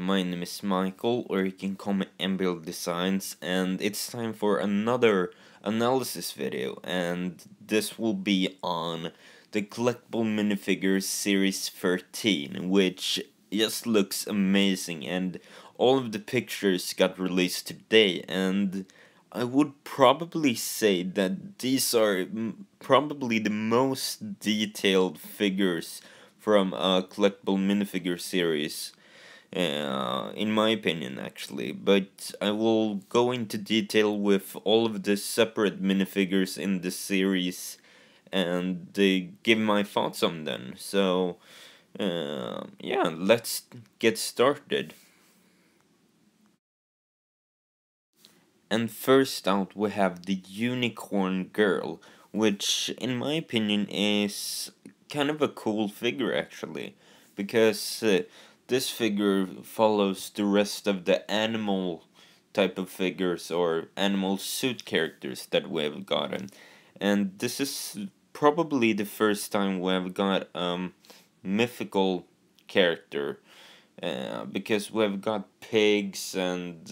my name is Michael, or you can call me mbldesigns, and it's time for another analysis video, and this will be on the Collectible Minifigures Series 13, which just looks amazing, and all of the pictures got released today, and I would probably say that these are probably the most detailed figures from a collectible minifigure series, in my opinion, actually. But I will go into detail with all of the separate minifigures in the series and give my thoughts on them. So, yeah, let's get started. And first out we have the Unicorn Girl, which in my opinion is kind of a cool figure actually, because this figure follows the rest of the animal type of figures or animal suit characters that we have gotten. And this is probably the first time we have got mythical character, because we've got pigs and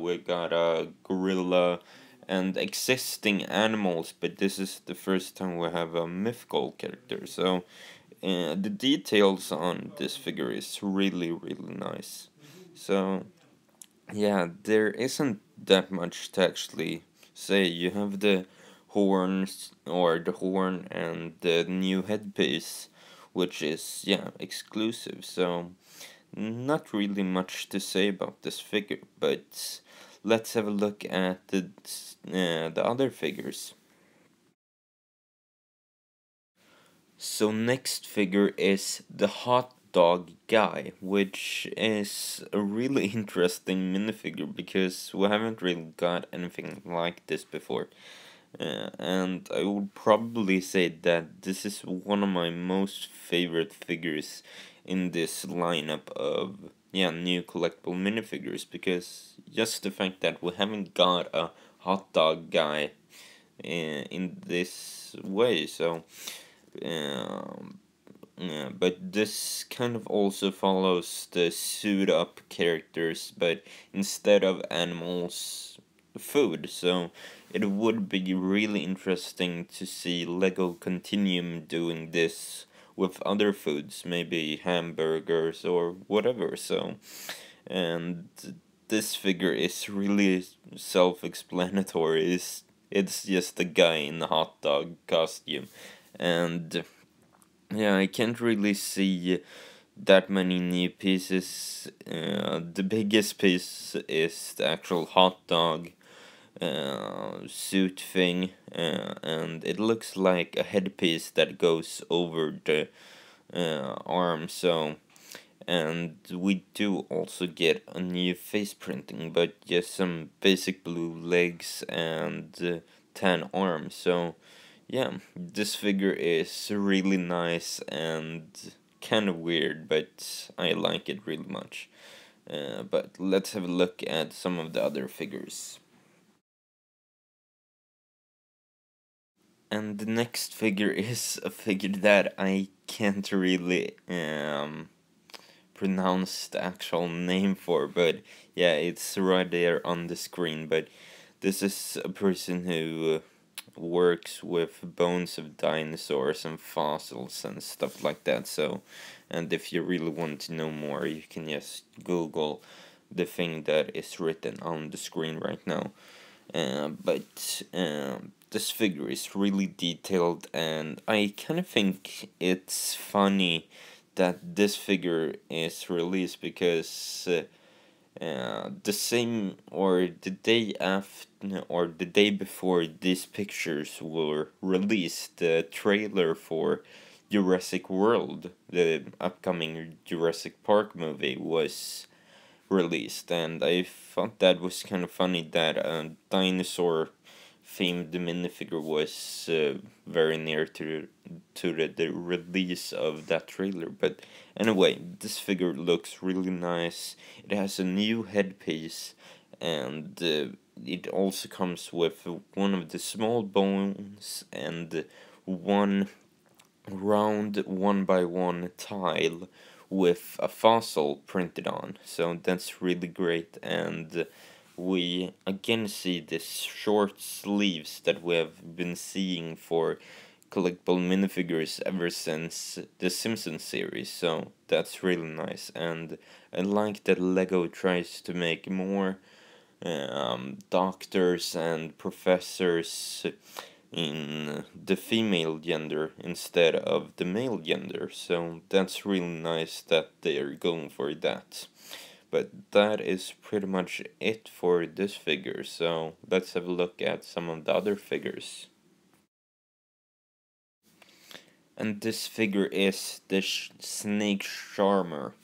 we got a gorilla and existing animals, but this is the first time we have a mythical character. So the details on this figure is really nice. So yeah, there isn't that much to actually say. You have the horns, or the horn, and the new headpiece, which is, yeah, exclusive. So not really much to say about this figure, but let's have a look at the other figures. So next figure is the hot dog guy, which is a really interesting minifigure because we haven't really got anything like this before. And I would probably say that this is one of my most favorite figures in this lineup of, yeah, new collectible minifigures, because just the fact that we haven't got a hot dog guy in this way. So yeah, but this kind of also follows the suit up characters, but instead of animals, food. So it would be really interesting to see Lego Continuum doing this with other foods, maybe hamburgers or whatever. So, and this figure is really self-explanatory. It's just a guy in a hot dog costume, and yeah, I can't really see that many new pieces. The biggest piece is the actual hot dog suit thing, and it looks like a headpiece that goes over the arm. So, and we do also get a new face printing, but just some basic blue legs and tan arms. So yeah, this figure is really nice and kind of weird, but I like it really much. But let's have a look at some of the other figures. And the next figure is a figure that I can't really pronounce the actual name for, but yeah, it's right there on the screen. But this is a person who works with bones of dinosaurs and fossils and stuff like that. So, and if you really want to know more, you can just Google the thing that is written on the screen right now. But this figure is really detailed, and I kind of think it's funny that this figure is released because the same, or the day after, or the day before these pictures were released, the trailer for Jurassic World, the upcoming Jurassic Park movie, was released, and I thought that was kind of funny that a dinosaur themed minifigure was very near to the release of that trailer. But anyway, this figure looks really nice. It has a new headpiece, and it also comes with one of the small bones and one round 1x1 tile with a fossil printed on, so that's really great. And we again see this short sleeves that we have been seeing for collectible minifigures ever since the Simpsons series, so that's really nice. And I like that Lego tries to make more doctors and professors in the female gender instead of the male gender, so that's really nice that they're going for that. But that is pretty much it for this figure, so let's have a look at some of the other figures. And this figure is the Snake Charmer,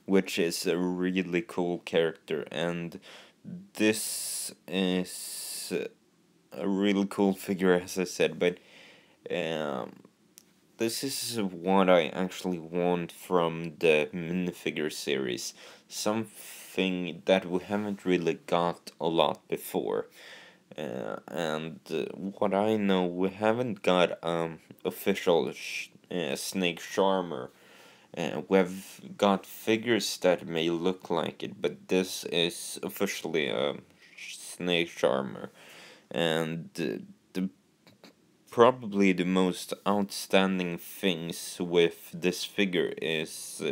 which is a really cool character, and this is a really cool figure, as I said, but this is what I actually want from the minifigure series, something that we haven't really got a lot before. And what I know, we haven't got official Snake Charmer. We've got figures that may look like it, but this is officially a Snake Charmer. And the probably the most outstanding things with this figure is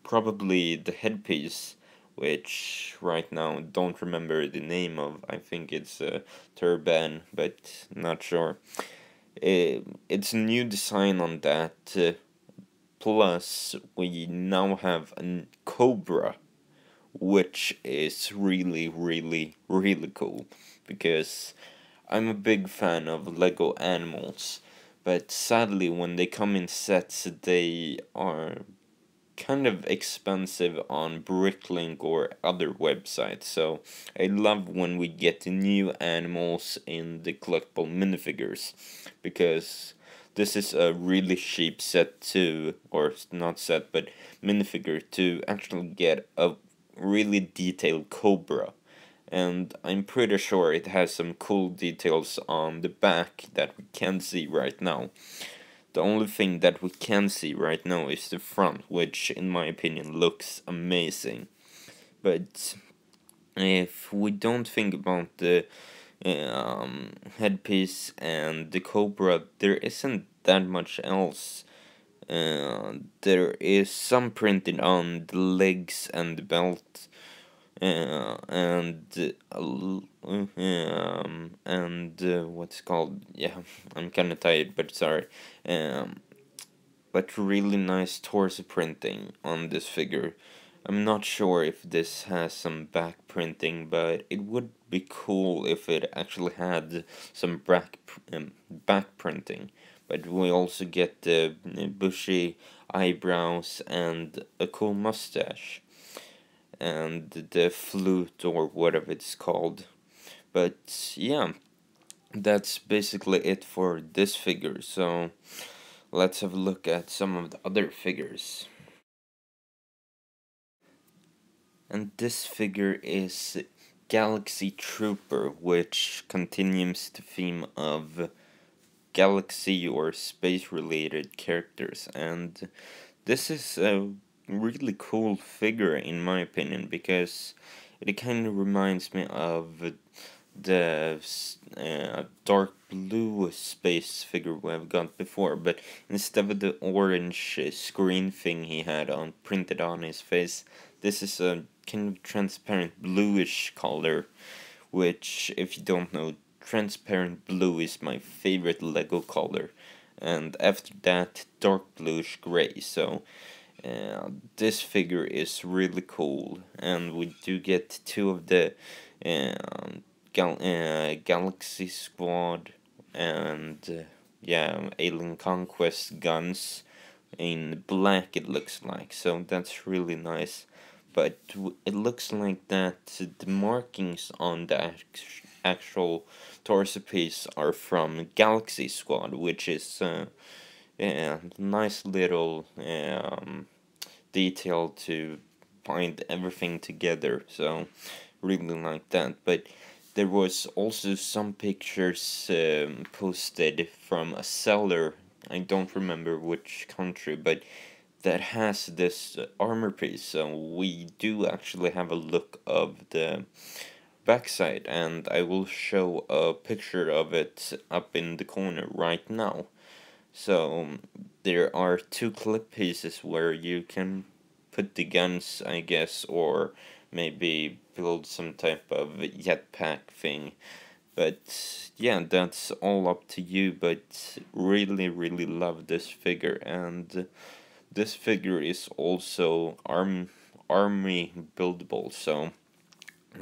probably the headpiece, which right now don't remember the name of. I think it's a turban, but not sure. It's a new design on that. Plus, we now have a cobra, which is really, really, really cool, because I'm a big fan of Lego animals, but sadly when they come in sets they are kind of expensive on Bricklink or other websites, so I love when we get new animals in the collectible minifigures, because this is a really cheap set to, or not set, but minifigure to actually get a really detailed cobra. And I'm pretty sure it has some cool details on the back that we can't see right now. The only thing that we can see right now is the front, which in my opinion looks amazing. But if we don't think about the headpiece and the cobra, there isn't that much else. There is some printed on the legs and the belt, and what's called, yeah, I'm kind of tired, but sorry. But really nice torso printing on this figure. I'm not sure if this has some back printing, but it would be cool if it actually had some back printing. But we also get the bushy eyebrows and a cool mustache, and the flute or whatever it's called. But yeah, that's basically it for this figure, so let's have a look at some of the other figures. And this figure is Galaxy Trooper, which continues the theme of galaxy or space related characters, and this is a really cool figure in my opinion, because it kind of reminds me of the dark blue space figure we have got before, but instead of the orange screen thing he had on printed on his face, this is a kind of transparent bluish color, which, if you don't know, transparent blue is my favorite Lego color, and after that dark bluish gray. So this figure is really cool, and we do get two of the Galaxy Squad and yeah, Alien Conquest guns in black, it looks like, so that's really nice. But it looks like that the markings on the actual torso piece are from Galaxy Squad, which is yeah, nice little detail to bind everything together, so really like that. But there was also some pictures posted from a seller, I don't remember which country, but that has this armor piece. So we do actually have a look of the backside, and I will show a picture of it up in the corner right now. So there are two clip pieces where you can put the guns, I guess, or maybe build some type of jetpack thing. But yeah, that's all up to you, but really love this figure. And this figure is also army buildable, so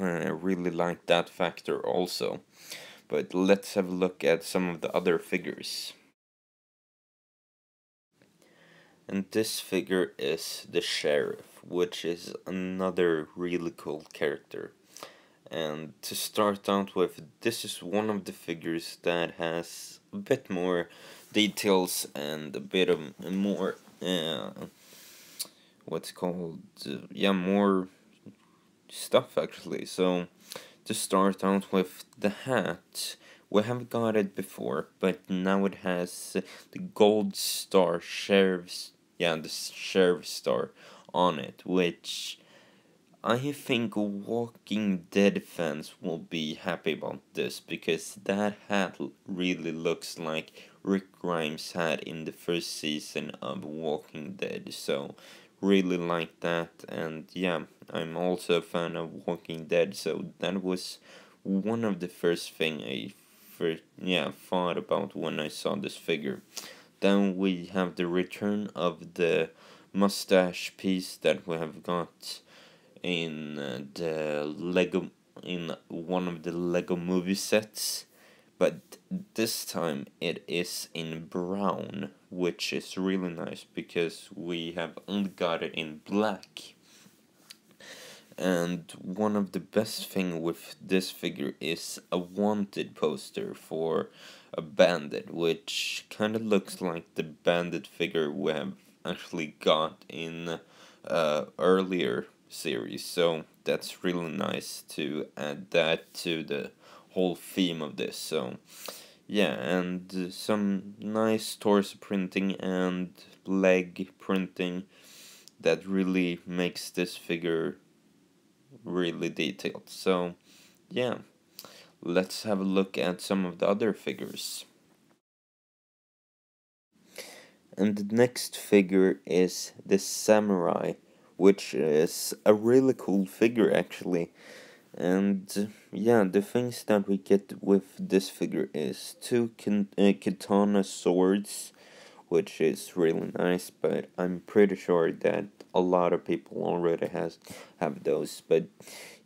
I really like that factor also. But let's have a look at some of the other figures. And this figure is the sheriff, which is another really cool character. And to start out with, this is one of the figures that has a bit more details and a bit of more, what's called, yeah, more stuff actually. So to start out with the hat, we have got it before, but now it has the gold star sheriff's, yeah, the sheriff star on it, which I think Walking Dead fans will be happy about this, because that hat really looks like Rick Grimes had in the first season of Walking Dead, so really like that. And yeah, I'm also a fan of Walking Dead, so that was one of the first thing I thought about when I saw this figure. Then we have the return of the mustache piece that we have got in the Lego, in one of the Lego movie sets, but this time it is in brown, which is really nice because we have only got it in black. And one of the best thing with this figure is a wanted poster for a bandit, which kind of looks like the bandit figure we have actually got in earlier series. So that's really nice to add that to the whole theme of this. So yeah, and some nice torso printing and leg printing that really makes this figure really detailed. So yeah, let's have a look at some of the other figures. And the next figure is the samurai, which is a really cool figure actually. And yeah, the things that we get with this figure is two katana swords, which is really nice, but I'm pretty sure that a lot of people already have those. But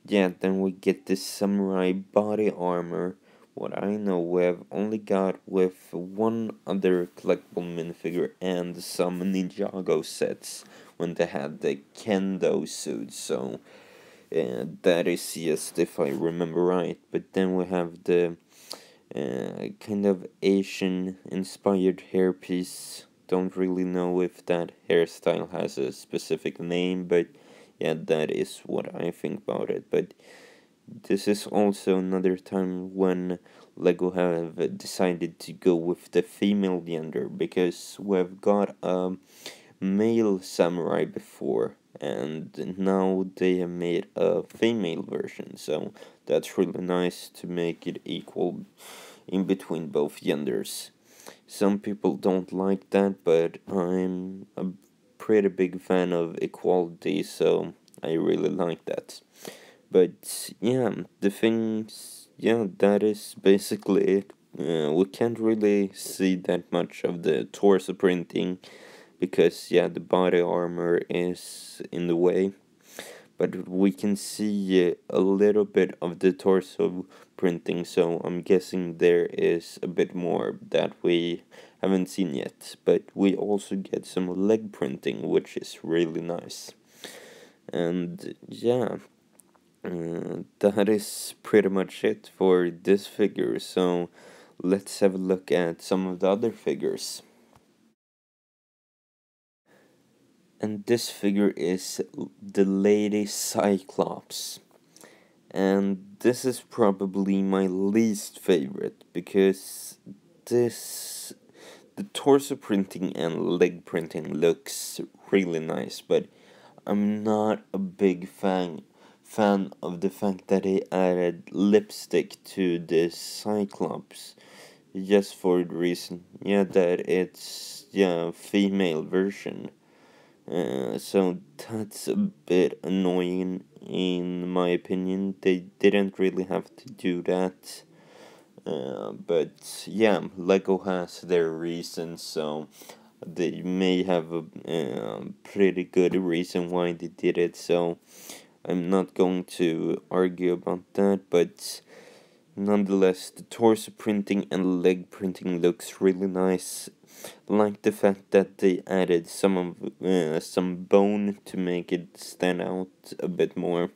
yeah, then we get this samurai body armor. What I know, we have only got with one other collectible minifigure and some Ninjago sets when they had the kendo suits. So that is just if I remember right. But then we have the kind of Asian inspired hairpiece. Don't really know if that hairstyle has a specific name, but yeah, that is what I think about it. But this is also another time when Lego have decided to go with the female gender, because we've got a male samurai before, and now they have made a female version, so that's really nice to make it equal in between both genders. Some people don't like that, but I'm a pretty big fan of equality, so I really like that. But yeah, the things, yeah, that is basically it. We can't really see that much of the torso printing because, yeah, the body armor is in the way. But we can see a little bit of the torso printing, so I'm guessing there is a bit more that we haven't seen yet. But we also get some leg printing, which is really nice. And yeah, that is pretty much it for this figure, so let's have a look at some of the other figures. And this figure is the Lady Cyclops. And this is probably my least favorite, because this the torso printing and leg printing looks really nice, but I'm not a big fan of the fact that they added lipstick to the cyclops, just for the reason, yeah, that it's female version. So that's a bit annoying in my opinion. They didn't really have to do that. But yeah, Lego has their reasons, so they may have a pretty good reason why they did it. So I'm not going to argue about that, but nonetheless, the torso printing and leg printing looks really nice. Like the fact that they added some bone to make it stand out a bit more.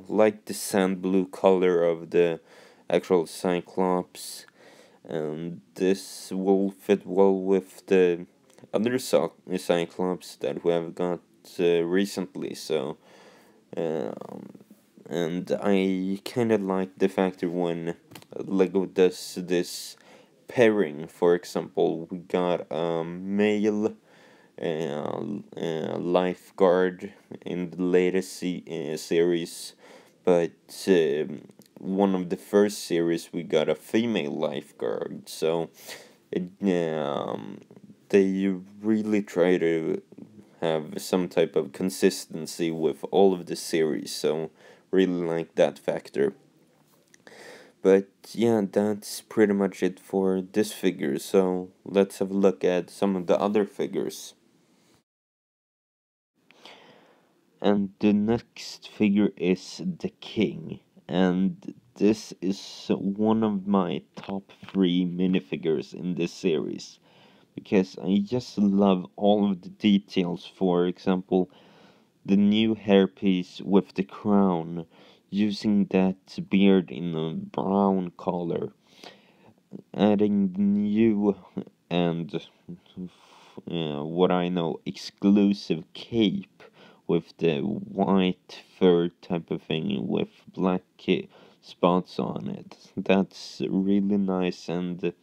Like the sand blue color of the actual cyclops, and this will fit well with the other cyclops that we have got recently. So, and I kind of like the factor when Lego does this pairing. For example, we got a male lifeguard in the latest series, but one of the first series we got a female lifeguard. So it, they really try to have some type of consistency with all of the series. So really like that factor. But yeah, that's pretty much it for this figure. So let's have a look at some of the other figures. And the next figure is the King, and this is one of my top 3 minifigures in this series, because I just love all of the details. For example, the new hairpiece with the crown, using that beard in a brown color, adding the new and what I know exclusive cape with the white fur type of thing with black spots on it. That's really nice, and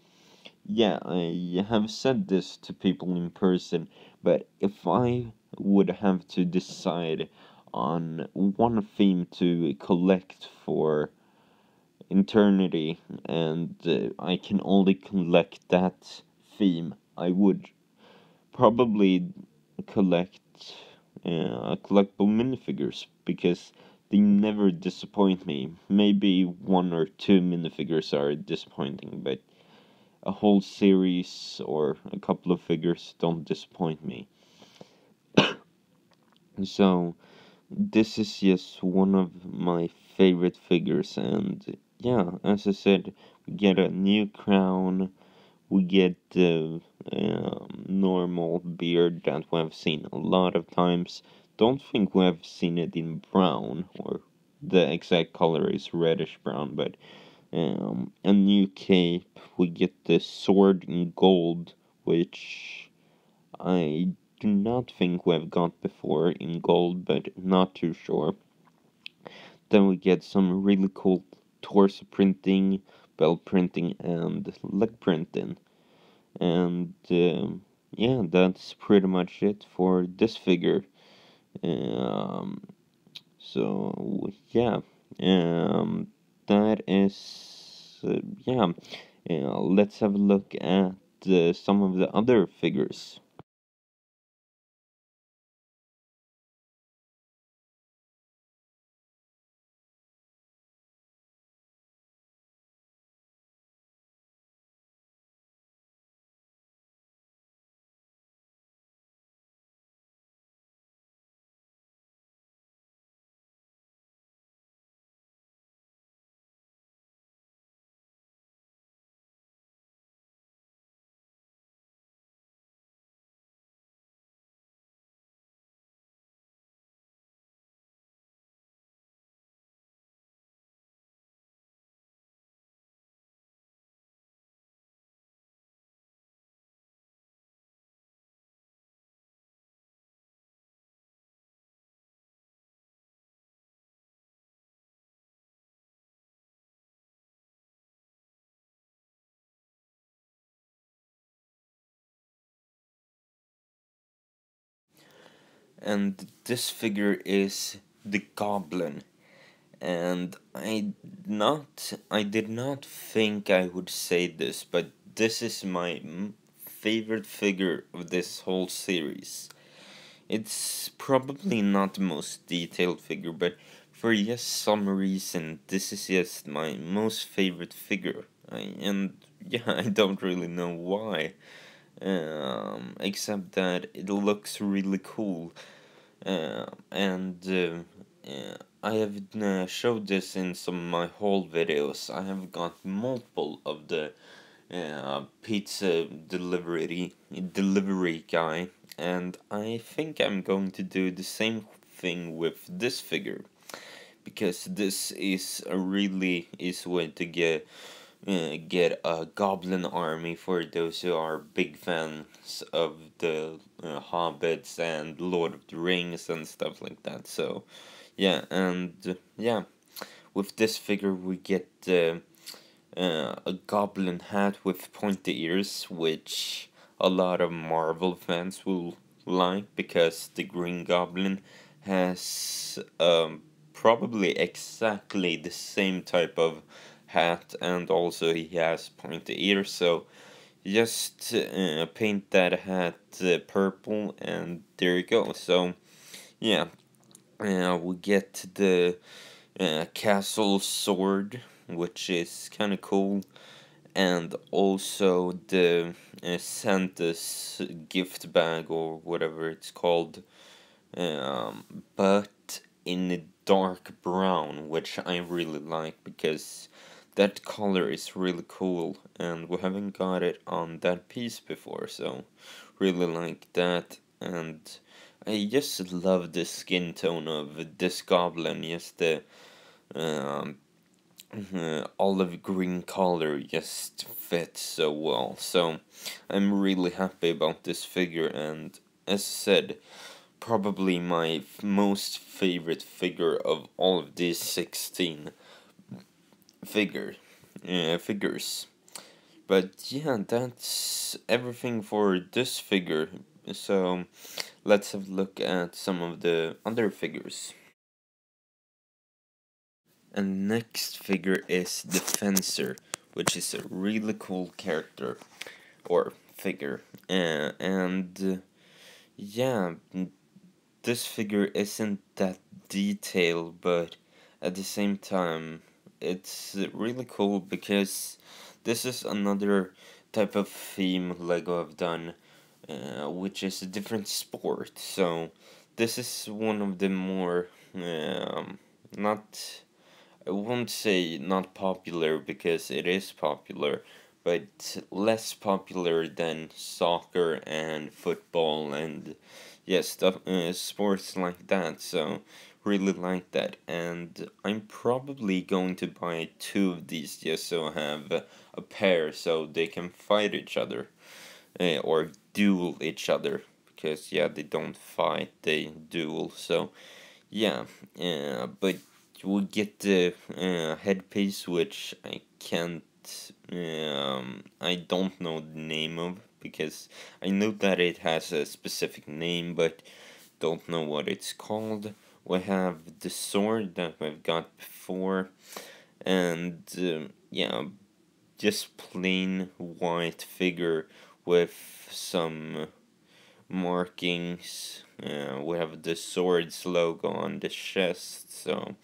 yeah, I have said this to people in person, but if I would have to decide on one theme to collect for eternity, and I can only collect that theme, I would probably collect collectible minifigures, because they never disappoint me. Maybe one or two minifigures are disappointing, but a whole series or a couple of figures don't disappoint me. So this is just one of my favorite figures, and yeah, as I said, we get a new crown, we get the normal beard that we have seen a lot of times. Don't think we have seen it in brown, or the exact color is reddish brown, but a new cape. We get the sword in gold, which I do not think we have got before in gold, but not too sure. Then we get some really cool torso printing, belt printing, and leg printing. And yeah, that's pretty much it for this figure. Um, so yeah, um, that is yeah. Let's have a look at some of the other figures. and this figure is the Goblin. And I did not think I would say this, but this is my favorite figure of this whole series. It's probably not the most detailed figure, but for just some reason, this is just my most favorite figure. And yeah, I don't really know why, except that it looks really cool. I have showed this in some of my haul videos. I have got multiple of the pizza delivery guy, and I think I'm going to do the same thing with this figure, because this is a really easy way to get a goblin army for those who are big fans of the Hobbits and Lord of the Rings and stuff like that. So yeah, and yeah, with this figure we get a goblin hat with pointy ears, which a lot of Marvel fans will like, because the Green Goblin has probably exactly the same type of hat, and also he has pointy ears, so just paint that hat purple and there you go. So yeah, we get the castle sword, which is kind of cool, and also the Santa's gift bag or whatever it's called, but in a dark brown, which I really like because that color is really cool and we haven't got it on that piece before, so really like that. And I just love the skin tone of this goblin, just the um, olive green color just fits so well. So I'm really happy about this figure, and as I said, probably my most favorite figure of all of these 16 figures. But yeah, that's everything for this figure. So let's have a look at some of the other figures. And next figure is the Fencer, which is a really cool character or figure. Yeah, this figure isn't that detailed, but at the same time, it's really cool because this is another type of theme Lego have done, which is a different sport. So this is one of the more not, I won't say not popular because it is popular, but less popular than soccer and football and stuff, sports like that. So really like that, and I'm probably going to buy two of these just so I have a pair so they can fight each other, or duel each other, because yeah, they don't fight, they duel. So yeah, but we get the headpiece, which I don't know the name of, because I know that it has a specific name, but don't know what it's called. We have the sword that we've got before, and yeah, just plain white figure with some markings. We have the sword's logo on the chest, so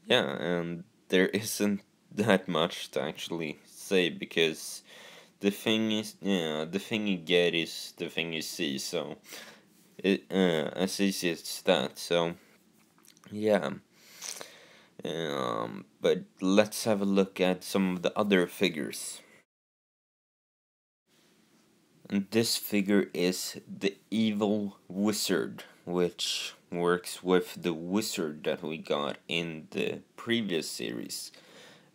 yeah, and there isn't that much to actually say, because the thing is, the thing you get is the thing you see, so as easy as that. So yeah, but let's have a look at some of the other figures. And this figure is the evil wizard, which works with the wizard that we got in the previous series.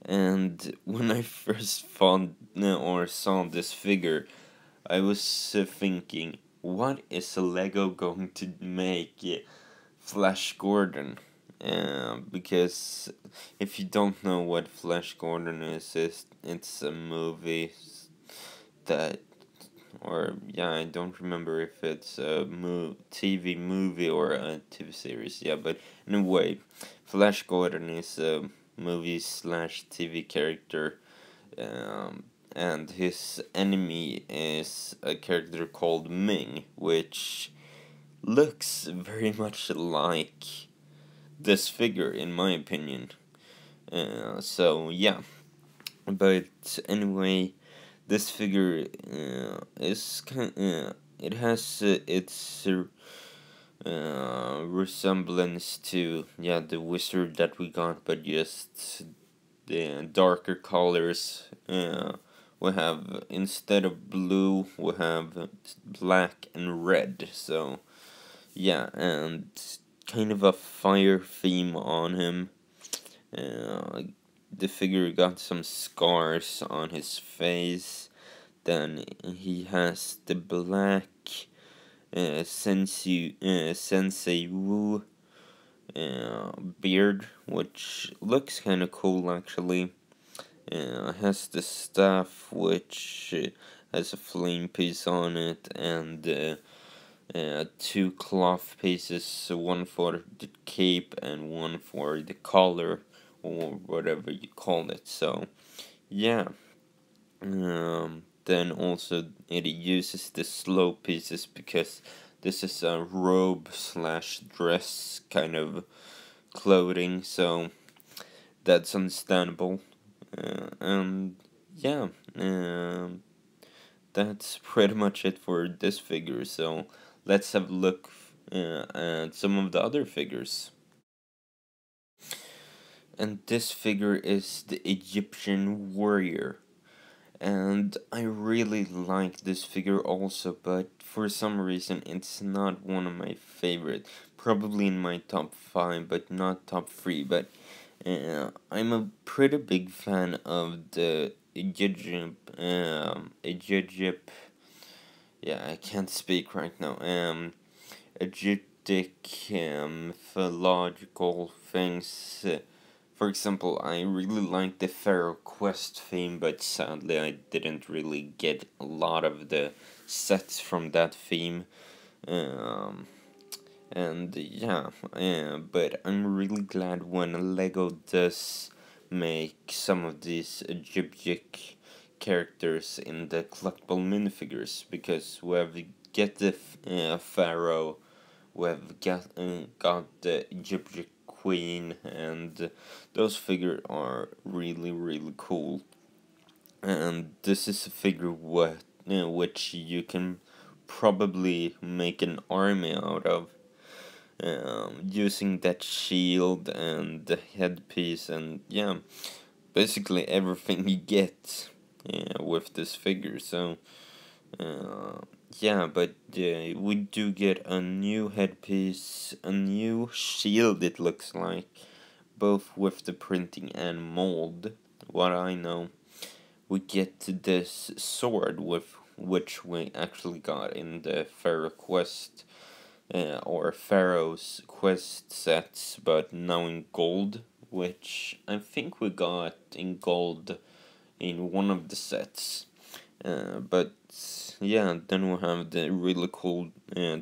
And when I first found or saw this figure, I was thinking, what is Lego going to make Flash Gordon? Because if you don't know what Flash Gordon is, it's a movie that, or yeah, I don't remember if it's a TV movie or a TV series. Yeah, but anyway, Flash Gordon is a movie slash TV character, and his enemy is a character called Ming, which looks very much like this figure, in my opinion. So yeah, but anyway, this figure is it has its resemblance to the wizard that we got, but just the darker colors. We have, instead of blue, we have black and red. So yeah, and kind of a fire theme on him. The figure got some scars on his face. Then he has the black Sensei Wu beard, which looks kind of cool actually. Has the staff, which has a flame piece on it, and two cloth pieces, one for the cape and one for the collar, or whatever you call it. So yeah, then also it uses the slow pieces because this is a robe slash dress kind of clothing, so that's understandable. And yeah, that's pretty much it for this figure. So let's have a look at some of the other figures. And this figure is the Egyptian warrior. And I really like this figure also, but for some reason it's not one of my favorite. Probably in my top 5, but not top 3. But I'm a pretty big fan of the Egyptic. Yeah, I can't speak right now. Egyptic mythological things. For example, I really like the Pharaoh Quest theme, but sadly I didn't really get a lot of the sets from that theme. And yeah, but I'm really glad when Lego does make some of these Egyptic characters in the collectible minifigures, because we have get the Pharaoh, we have got the Egyptian Queen, and those figures are really cool. And this is a figure which you can probably make an army out of, using that shield and the headpiece, and yeah, basically everything you get with this figure. So yeah, but we do get a new headpiece, a new shield, it looks like, both with the printing and mold, what I know. We get this sword, with which we actually got in the Pharaoh Quest, or Pharaoh's Quest sets, but now in gold, which I think we got in gold in one of the sets. But yeah, then we have the really cool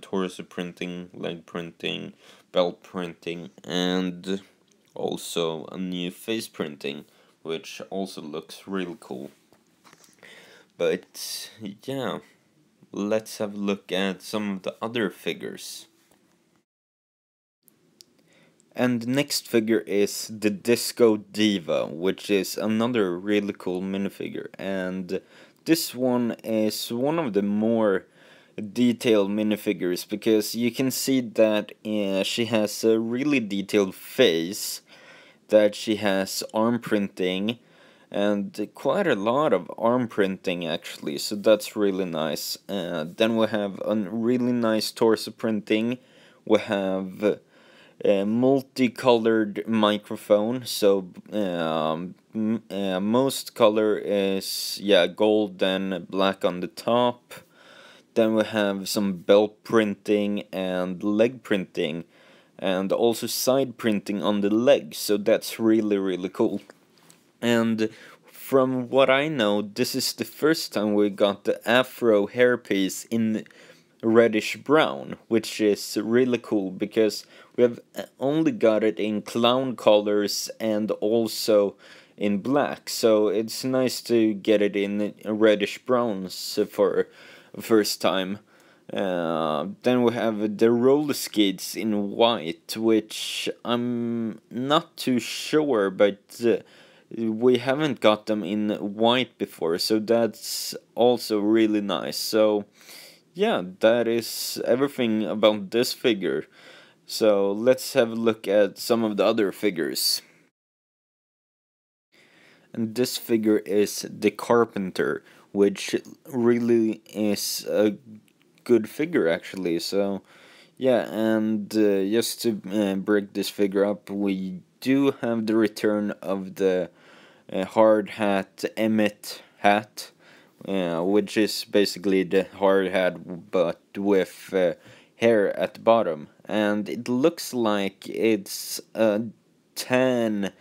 torso printing, leg printing, belt printing, and also a new face printing, which also looks really cool. But yeah, let's have a look at some of the other figures. And the next figure is the Disco Diva, which is another really cool minifigure. And this one is one of the more detailed minifigures, because you can see that she has a really detailed face, that she has arm printing, and quite a lot of arm printing actually, so that's really nice. Then we have a really nice torso printing. We have a multicolored microphone, so most color is gold and black on the top. Then we have some belt printing and leg printing, and also side printing on the legs, so that's really cool. And from what I know, this is the first time we got the afro hairpiece in reddish brown, which is really cool because we have only got it in clown colors and also in black, so it's nice to get it in reddish browns for first time. Then we have the roller skates in white, which I'm not too sure, but we haven't got them in white before, so that's also really nice. So yeah, that is everything about this figure. So let's have a look at some of the other figures. And this figure is the Carpenter, which really is a good figure actually. So yeah, and just to break this figure up, we do have the return of the hard hat Emmett hat, which is basically the hard hat but with hair at the bottom, and it looks like it's a tan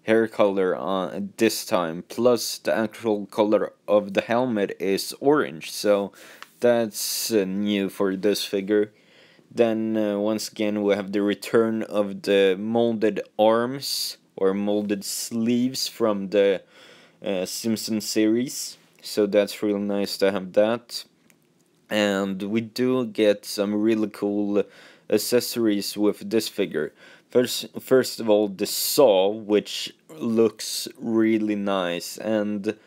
hair color on this time, plus the actual color of the helmet is orange, so that's new for this figure. Then once again we have the return of the molded arms or molded sleeves from the Simpsons series, so that's really nice to have that. And we do get some really cool accessories with this figure. First of all, the saw, which looks really nice, and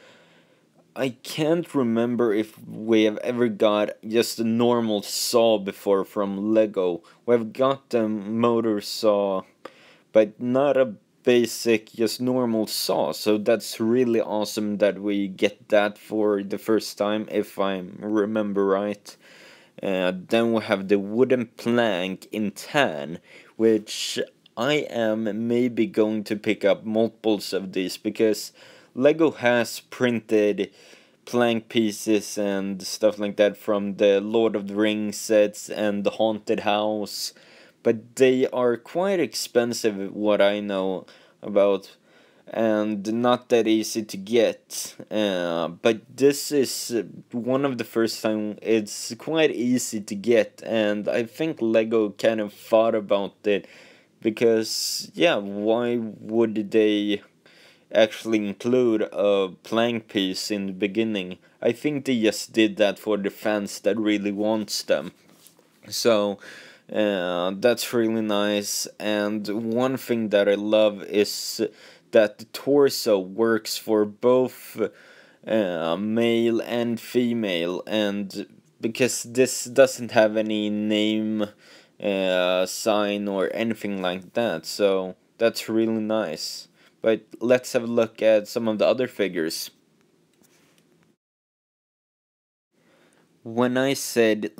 I can't remember if we have ever got just a normal saw before from Lego. We've got the motor saw, but not a basic, just normal saw, so that's really awesome that we get that for the first time, if I remember right. Then we have the wooden plank in tan, which I am maybe going to pick up multiples of these, because Lego has printed plank pieces and stuff like that from the Lord of the Rings sets and the Haunted House, but they are quite expensive, what I know about, and not that easy to get. But this is one of the first time it's quite easy to get, and I think Lego kind of thought about it, because yeah, why would they actually include a plank piece in the beginning? I think they just did that for the fans that really wants them. So that's really nice. And one thing that I love is that the torso works for both male and female, and because this doesn't have any name sign or anything like that, so that's really nice. But let's have a look at some of the other figures. When I said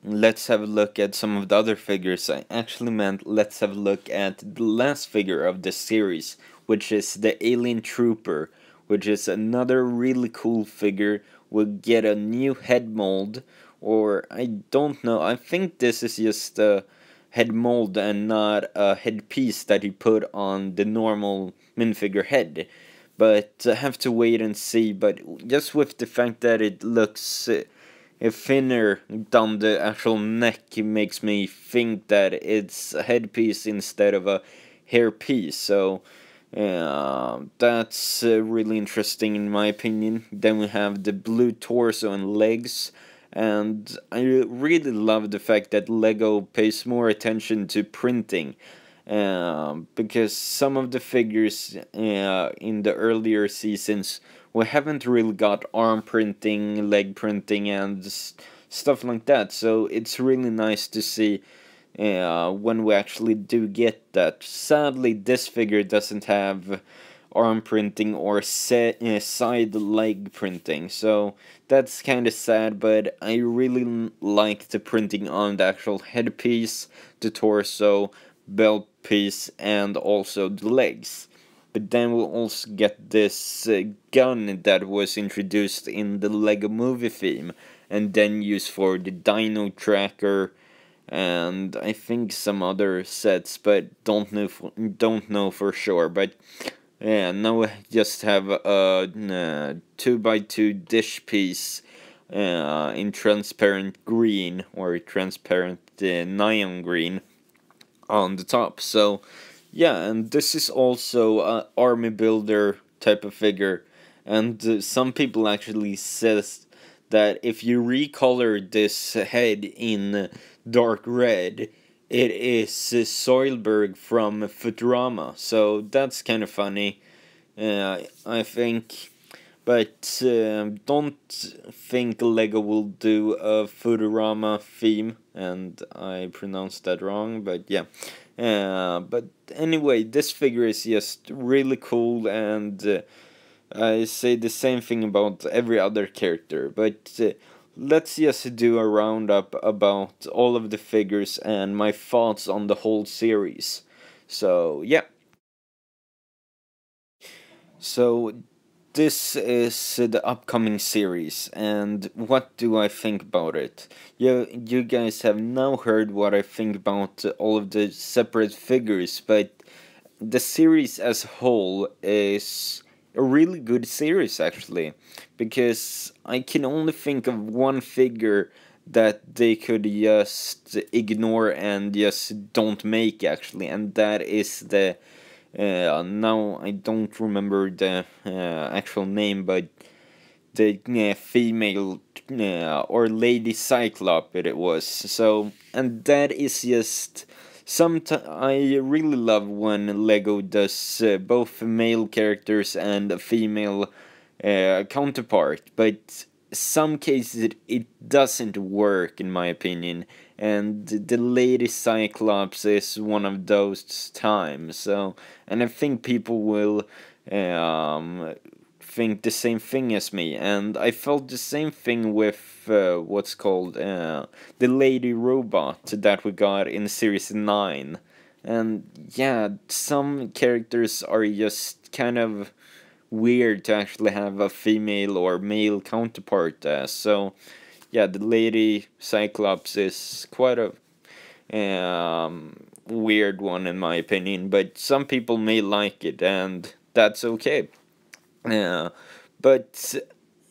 let's have a look at some of the other figures, I actually meant let's have a look at the last figure of this series, which is the Alien Trooper, which is another really cool figure. We'll get a new head mold, or I don't know, I think this is just a head mold and not a headpiece that he put on the normal minifigure head. But I have to wait and see, but just with the fact that it looks thinner down the actual neck makes me think that it's a headpiece instead of a hairpiece, so that's really interesting in my opinion. Then we have the blue torso and legs, and I really love the fact that Lego pays more attention to printing, because some of the figures in the earlier seasons we haven't really got arm printing, leg printing, and stuff like that, so it's really nice to see when we actually do get that. Sadly, this figure doesn't have arm printing or side leg printing, so that's kind of sad, but I really like the printing on the actual headpiece, the torso, belt piece, and also the legs. But then we'll also get this gun that was introduced in the Lego movie theme, and then used for the Dino Tracker, and I think some other sets, but don't know for sure. But now I just have a 2x2 dish piece in transparent green, or transparent neon green on the top. So yeah, and this is also a army builder type of figure, and some people actually says that if you recolor this head in dark red, it is Soilberg from Futurama. So that's kind of funny, I think. But don't think Lego will do a Futurama theme, and I pronounced that wrong, but yeah. But anyway, this figure is just really cool, and I say the same thing about every other character. But let's just do a roundup about all of the figures and my thoughts on the whole series. So yeah. So this is the upcoming series, and what do I think about it? You guys have now heard what I think about all of the separate figures, but the series as a whole is a really good series, actually, because I can only think of one figure that they could just ignore and just don't make, actually, and that is the now I don't remember the actual name, but the female or lady cyclops it was. So, and that is just I really love when Lego does both male characters and a female counterpart, but some cases it doesn't work, in my opinion, and the lady cyclops is one of those times. So, and I think people will think the same thing as me, and I felt the same thing with what's called the lady robot that we got in series 9. And yeah, some characters are just kind of weird to actually have a female or male counterpart as. So yeah, the lady cyclops is quite a weird one, in my opinion, but some people may like it, and that's okay. But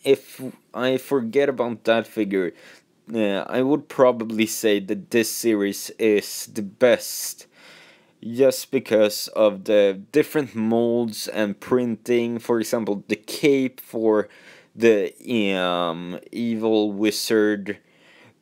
if I forget about that figure, I would probably say that this series is the best, just because of the different molds and printing. For example, the cape for the evil wizard,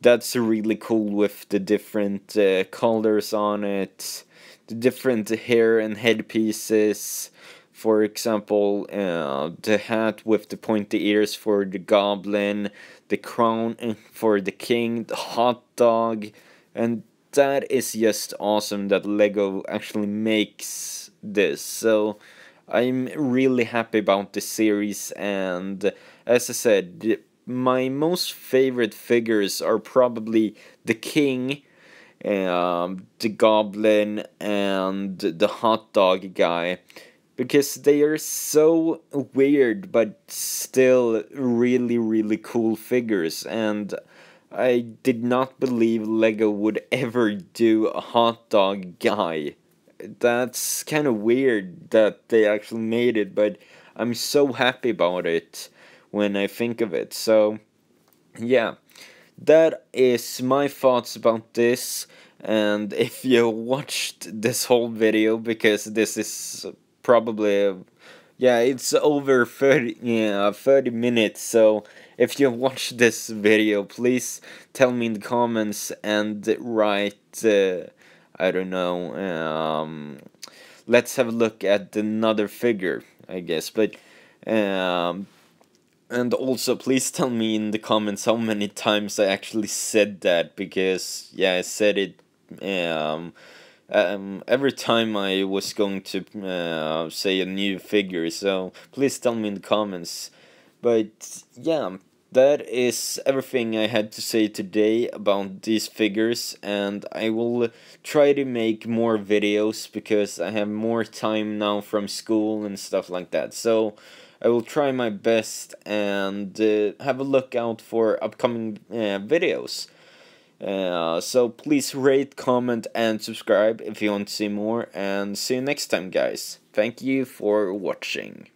that's really cool with the different colors on it, the different hair and headpieces. For example, the hat with the pointy ears for the goblin, the crown for the king, the hot dog, and that is just awesome that Lego actually makes this. So I'm really happy about the series, and as I said, my most favorite figures are probably the king, the goblin, and the hot dog guy, because they are so weird but still really, really cool figures. And I did not believe Lego would ever do a hot dog guy. That's kind of weird that they actually made it, but I'm so happy about it when I think of it. So yeah, that is my thoughts about this. And if you watched this whole video, because this is probably yeah, it's over 30 minutes. So if you watched this video, please tell me in the comments and write I don't know, let's have a look at another figure, I guess. But um and also, please tell me in the comments how many times I actually said that, because yeah, I said it every time I was going to say a new figure. So please tell me in the comments. But yeah, that is everything I had to say today about these figures, and I will try to make more videos because I have more time now from school and stuff like that. So I will try my best, and have a look out for upcoming videos. So please rate, comment, and subscribe if you want to see more, and see you next time, guys. Thank you for watching.